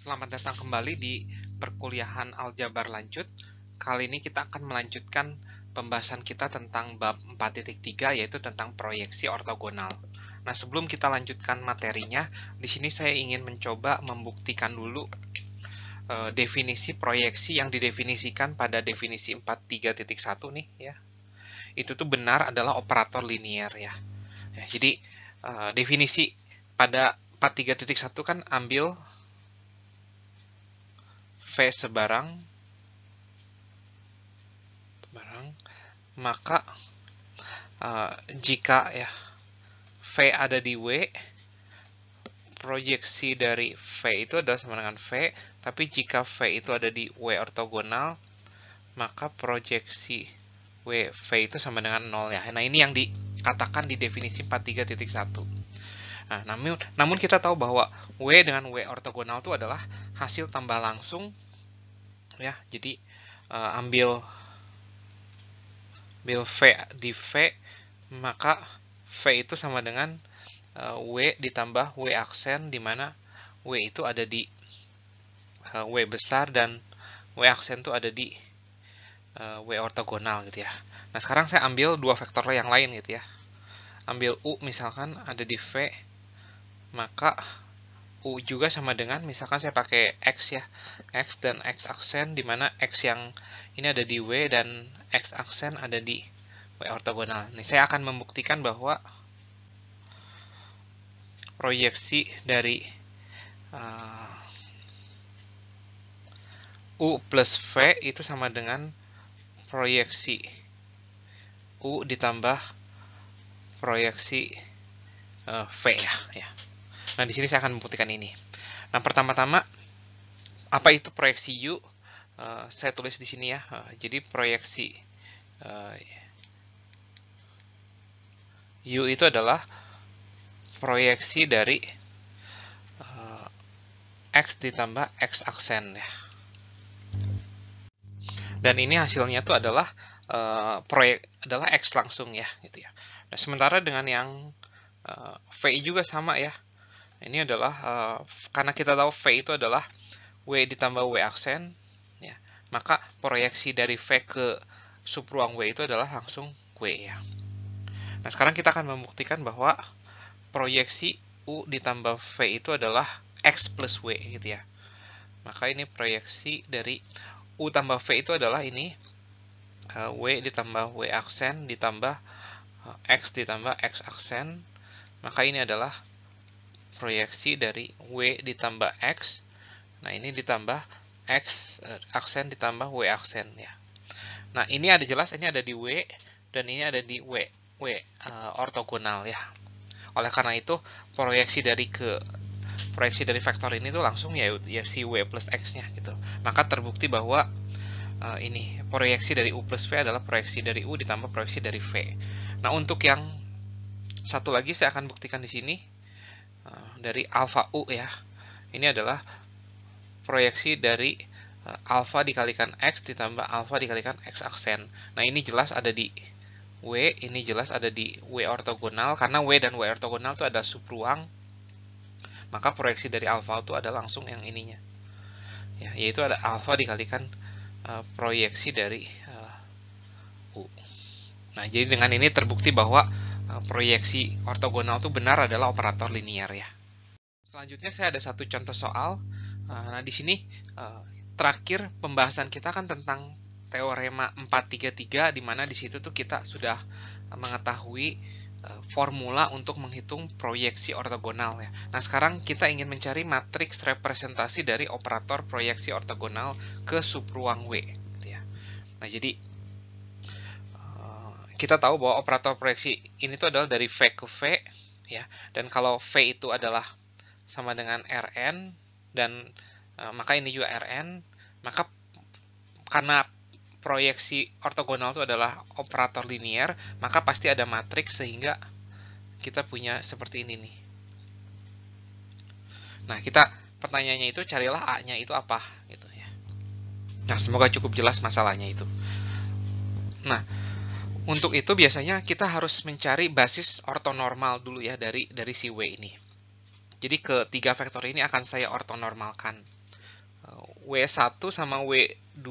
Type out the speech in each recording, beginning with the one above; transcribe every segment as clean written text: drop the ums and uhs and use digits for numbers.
Selamat datang kembali di perkuliahan aljabar lanjut. Kali ini kita akan melanjutkan pembahasan kita tentang bab 4.3 yaitu tentang proyeksi ortogonal. Nah, sebelum kita lanjutkan materinya, di sini saya ingin mencoba membuktikan dulu definisi proyeksi yang didefinisikan pada definisi 4.3.1 nih ya. Itu tuh benar adalah operator linier ya. Jadi definisi pada 4.3.1 kan ambil V sebarang, maka jika ya V ada di W, proyeksi dari V itu adalah sama dengan V, tapi jika V itu ada di W ortogonal, maka proyeksi V itu sama dengan 0 ya. Nah, ini yang dikatakan di definisi 43.1. Nah, namun kita tahu bahwa W dengan W ortogonal itu adalah hasil tambah langsung ya. Jadi ambil V di V, maka V itu sama dengan W ditambah W aksen, di mana W itu ada di W besar dan W aksen itu ada di W ortogonal gitu ya. Nah, sekarang saya ambil dua vektor yang lain gitu ya. Ambil U misalkan ada di V, maka U juga sama dengan, misalkan saya pakai X ya, X dan X aksen, di mana X yang ini ada di W dan X aksen ada di W ortogonal. Nih, saya akan membuktikan bahwa proyeksi dari U plus V itu sama dengan proyeksi U ditambah proyeksi V ya. Nah, di sini saya akan membuktikan ini. Nah, pertama-tama apa itu proyeksi U? Saya tulis di sini ya. Jadi proyeksi U itu adalah proyeksi dari X ditambah X aksen ya. Dan ini hasilnya itu adalah adalah X langsung ya, gitu ya. Nah, sementara dengan yang V juga sama ya. Ini adalah karena kita tahu V itu adalah W ditambah W aksen ya, maka proyeksi dari V ke subruang W itu adalah langsung W ya. Nah, sekarang kita akan membuktikan bahwa proyeksi U ditambah V itu adalah X plus W gitu ya. Maka ini proyeksi dari U tambah V itu adalah ini W ditambah W aksen ditambah X ditambah X aksen. Maka ini adalah proyeksi dari W ditambah X. Nah, ini ditambah X aksen ditambah W aksen ya. Nah, ini ada jelas, ini ada di W dan ini ada di W ortogonal ya. Oleh karena itu, proyeksi dari vektor ini tuh langsung ya si W plus X-nya gitu. Maka terbukti bahwa ini proyeksi dari U plus V adalah proyeksi dari U ditambah proyeksi dari V. Nah, untuk yang satu lagi saya akan buktikan di sini dari alfa U ya. Ini adalah proyeksi dari alfa dikalikan X ditambah alfa dikalikan X aksen. Nah, ini jelas ada di W, ini jelas ada di W ortogonal, karena W dan W ortogonal itu ada subruang, maka proyeksi dari alfa itu ada langsung yang ininya ya, yaitu ada alfa dikalikan proyeksi dari U. Nah, jadi dengan ini terbukti bahwa proyeksi ortogonal itu benar adalah operator linier ya. Selanjutnya saya ada satu contoh soal. Nah, di sini terakhir pembahasan kita kan tentang teorema 433, di mana di situ tuh kita sudah mengetahui formula untuk menghitung proyeksi ortogonal ya. Nah, sekarang kita ingin mencari matriks representasi dari operator proyeksi ortogonal ke subruang W gitu ya. Nah, jadi kita tahu bahwa operator proyeksi ini tuh adalah dari V ke V ya. Dan kalau V itu adalah sama dengan Rn dan maka ini juga Rn, maka karena proyeksi ortogonal itu adalah operator linier, maka pasti ada matriks sehingga kita punya seperti ini nih. Nah, pertanyaannya itu carilah A-nya itu apa gitu ya. Nah, semoga cukup jelas masalahnya itu. Nah, untuk itu biasanya kita harus mencari basis ortonormal dulu ya dari si W ini. Jadi ketiga vektor ini akan saya ortonormalkan. W1 sama W2,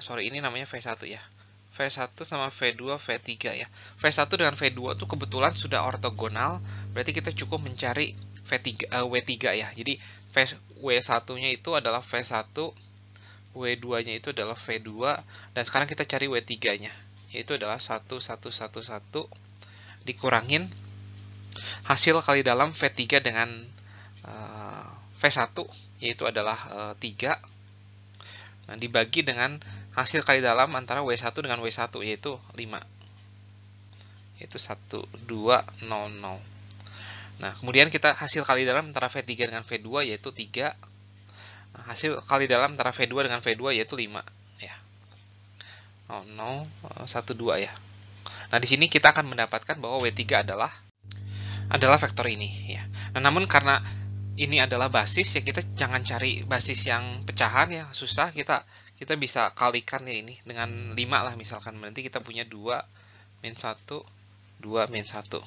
sorry ini namanya V1 ya. V1 sama V2, V3 ya. V1 dengan V2 tuh kebetulan sudah ortogonal, berarti kita cukup mencari W3 ya. Jadi W1-nya itu adalah V1, W2-nya itu adalah V2, dan sekarang kita cari W3-nya, yaitu adalah 1, 1, 1, 1, dikurangin hasil kali dalam V3 dengan V1, yaitu adalah 3. Nah, dibagi dengan hasil kali dalam antara W1 dengan W1, yaitu 5. Yaitu 1, 2, 0, 0. Nah, kemudian kita hasil kali dalam antara V3 dengan V2, yaitu 3. Nah, hasil kali dalam antara V2 dengan V2, yaitu 5. Ya. 0, 0, 1, 2 ya. Nah, di sini kita akan mendapatkan bahwa W3 adalah vektor ini. Ya. Nah, namun karena ini adalah basis, ya kita jangan cari basis yang pecahan ya, susah. Kita bisa kalikan ya ini dengan 5 lah misalkan. Nanti kita punya 2 min 1, 2 min 1.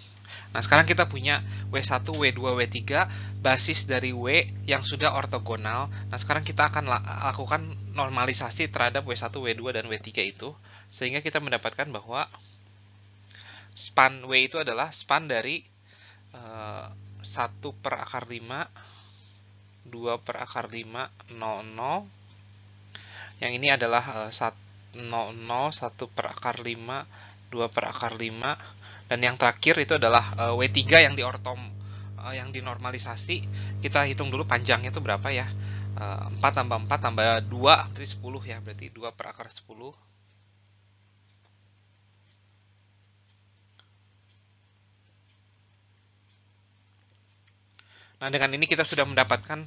Nah, sekarang kita punya W1, W2, W3, basis dari W yang sudah ortogonal. Nah, sekarang kita akan lakukan normalisasi terhadap W1, W2, dan W3 itu. Sehingga kita mendapatkan bahwa span W itu adalah span dari 1 per akar 5, 2 per akar 5, 0, 0. Yang ini adalah 0, 0, 1 per akar 5, 2 per akar 5. Dan yang terakhir itu adalah W3 yang dinormalisasi. Kita hitung dulu panjangnya itu berapa ya. 4 tambah 4 tambah 2, berarti 10 ya. Berarti 2 per akar 10. Nah, dengan ini kita sudah mendapatkan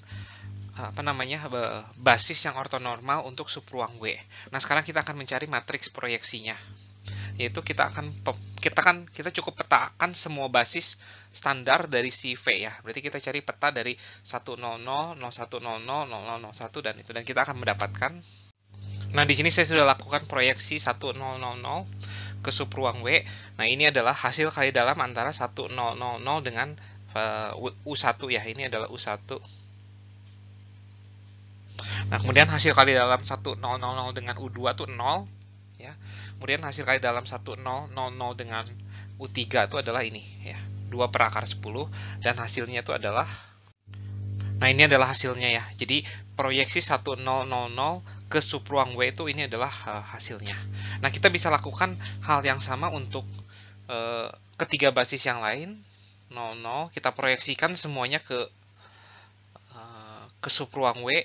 basis yang ortonormal untuk subruang W. Nah, sekarang kita akan mencari matriks proyeksinya. Yaitu kita cukup petakan semua basis standar dari si V ya. Berarti kita cari peta dari 100, 0100, 0001 dan itu, dan kita akan mendapatkan. Nah, di sini saya sudah lakukan proyeksi 1000 ke subruang W. Nah, ini adalah hasil kali dalam antara 1000 dengan U1 ya. Ini adalah U1. Nah, kemudian hasil kali dalam 1000 dengan U2 itu 0 ya. Kemudian hasil kali dalam 1000 dengan U3 itu adalah ini ya, 2 per akar 10, dan hasilnya itu adalah, nah ini adalah hasilnya ya. Jadi proyeksi 1000 ke subruang W itu ini adalah hasilnya. Nah, kita bisa lakukan hal yang sama untuk ketiga basis yang lain. 00 kita proyeksikan semuanya ke subruang W.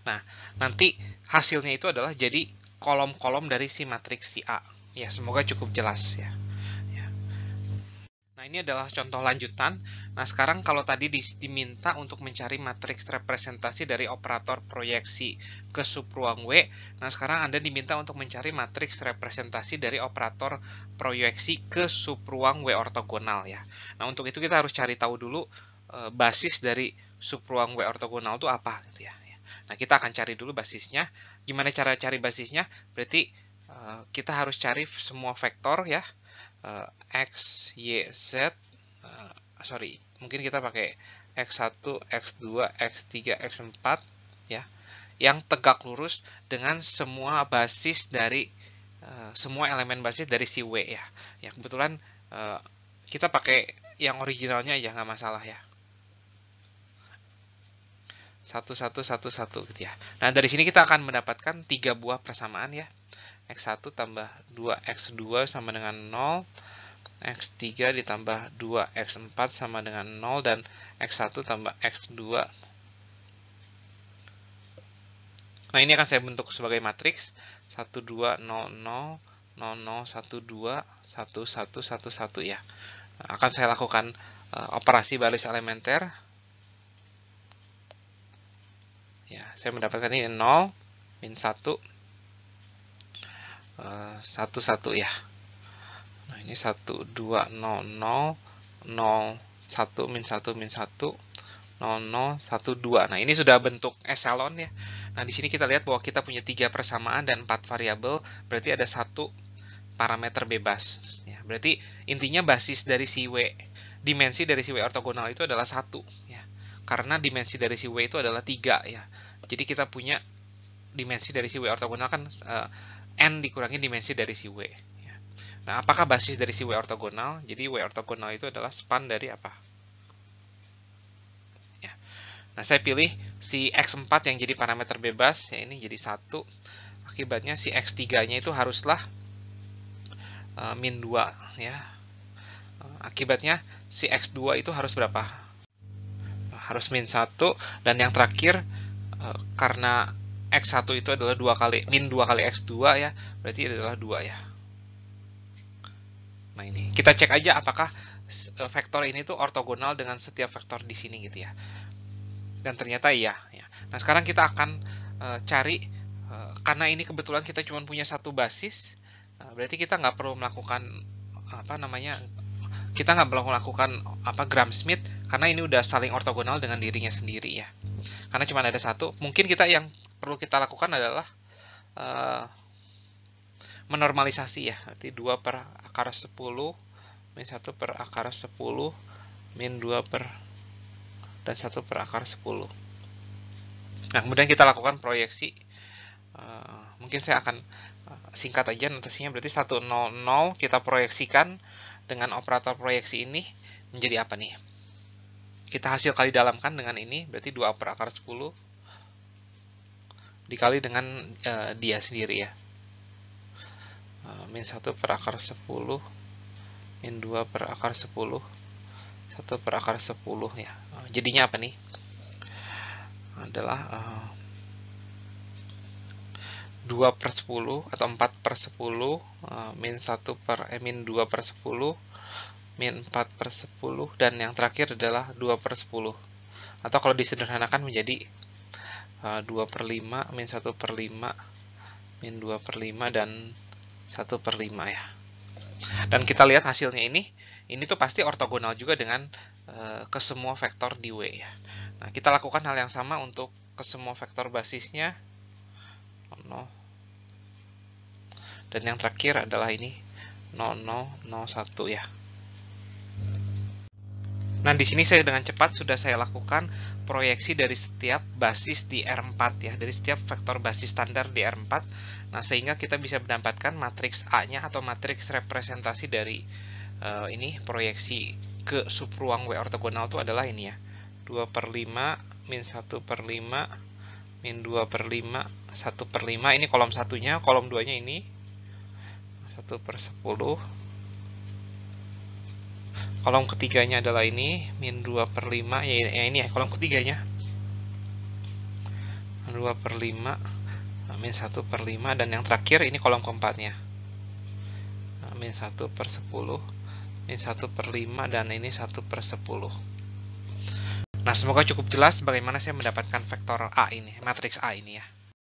Nah, nanti hasilnya itu adalah jadi kolom-kolom dari si matriks si A. Ya, semoga cukup jelas ya. Nah, ini adalah contoh lanjutan. Nah, sekarang kalau tadi diminta untuk mencari matriks representasi dari operator proyeksi ke subruang W, nah sekarang Anda diminta untuk mencari matriks representasi dari operator proyeksi ke subruang W ortogonal ya. Nah, untuk itu kita harus cari tahu dulu basis dari subruang W ortogonal itu apa gitu ya. Nah, kita akan cari dulu basisnya. Gimana cara cari basisnya? Berarti kita harus cari semua vektor ya. X, Y, Z. Mungkin kita pakai X1, X2, X3, X4 ya. Yang tegak lurus dengan semua basis dari semua elemen basis dari si W ya. Ya, kebetulan kita pakai yang originalnya ya, nggak masalah ya. 1, 1, 1, 1 gitu ya. Nah, dari sini kita akan mendapatkan 3 buah persamaan ya. X1 tambah 2X2 sama dengan 0. X3 ditambah 2X4 sama dengan 0. Dan X1 tambah X2. Nah, ini akan saya bentuk sebagai matriks. 1, 2, 0, 0, 0, 0, 1, 2, 1, 1, 1, 1 ya. Nah, akan saya lakukan operasi baris elementer. Ya, saya mendapatkan ini 0, min 1, 1, 1 ya. Nah, ini 1, 2, 0, 0, 0, 1, min 1, min 1, 0, 0, 1, 2. Nah, ini sudah bentuk eselon ya. Nah, di sini kita lihat bahwa kita punya 3 persamaan dan 4 variabel, berarti ada 1 parameter bebas. Ya, berarti intinya basis dari si W, dimensi dari si W ortogonal itu adalah 1 ya. Karena dimensi dari si W itu adalah 3 ya. Jadi kita punya dimensi dari si W ortogonal kan N dikurangi dimensi dari si W. Nah, apakah basis dari si W ortogonal? Jadi W ortogonal itu adalah span dari apa? Ya. Nah, saya pilih si X4 yang jadi parameter bebas, ya ini jadi 1. Akibatnya si X3-nya itu haruslah min 2, ya. Akibatnya si X2 itu harus berapa? Harus min 1, dan yang terakhir karena X1 itu adalah min 2 kali X2 ya, berarti adalah 2 ya. Nah, ini kita cek aja apakah vektor ini tuh ortogonal dengan setiap vektor di sini gitu ya. Dan ternyata iya ya. Nah, sekarang kita akan cari karena ini kebetulan kita cuma punya satu basis, berarti kita nggak perlu melakukan kita nggak perlu melakukan Gram-Schmidt karena ini udah saling ortogonal dengan dirinya sendiri ya. Karena cuma ada satu, mungkin yang perlu kita lakukan adalah menormalisasi ya. Berarti 2 per akar 10 min 1 per akar 10 min 2 per dan 1 per akar 10. Nah, kemudian kita lakukan proyeksi. Mungkin saya akan singkat aja notasinya. Berarti 1, 0, 0 kita proyeksikan dengan operator proyeksi ini menjadi apa nih? Kita hasil kali dalamkan dengan ini, berarti 2 per akar 10 dikali dengan dia sendiri ya. Min 1 per akar 10 min 2 per akar 10 1 per akar 10 ya. Jadinya apa nih? Adalah 2 per 10 atau 4 per 10 min 2 per 10 min 4 per 10 dan yang terakhir adalah 2 per 10. Atau kalau disederhanakan menjadi 2 per 5 min 1 per 5 min 2 per 5 dan 1 per 5 ya. Dan kita lihat hasilnya ini tuh pasti ortogonal juga dengan ke semua vektor di W ya. Nah, kita lakukan hal yang sama untuk ke semua vektor basisnya 0. Dan yang terakhir adalah ini 0, 0, 0, 1 ya. Nah, di sini saya dengan cepat sudah saya lakukan proyeksi dari setiap basis di R4 ya, dari setiap vektor basis standar di R4. Nah, sehingga kita bisa mendapatkan matriks A-nya atau matriks representasi dari ini proyeksi ke subruang W ortogonal itu adalah ini ya. 2 per 5 min 1 per 5 min 2 per 5 1 per 5. Ini kolom satunya, kolom 2-nya ini 1 per 10. Kolom ketiganya adalah ini, min 2 per 5, ya ini ya, kolom ketiganya. 2 per 5, min 1 per 5, dan yang terakhir ini kolom keempatnya. Min 1 per 10, min 1 per 5, dan ini 1 per 10. Nah, semoga cukup jelas bagaimana saya mendapatkan vektor A ini, matriks A ini ya.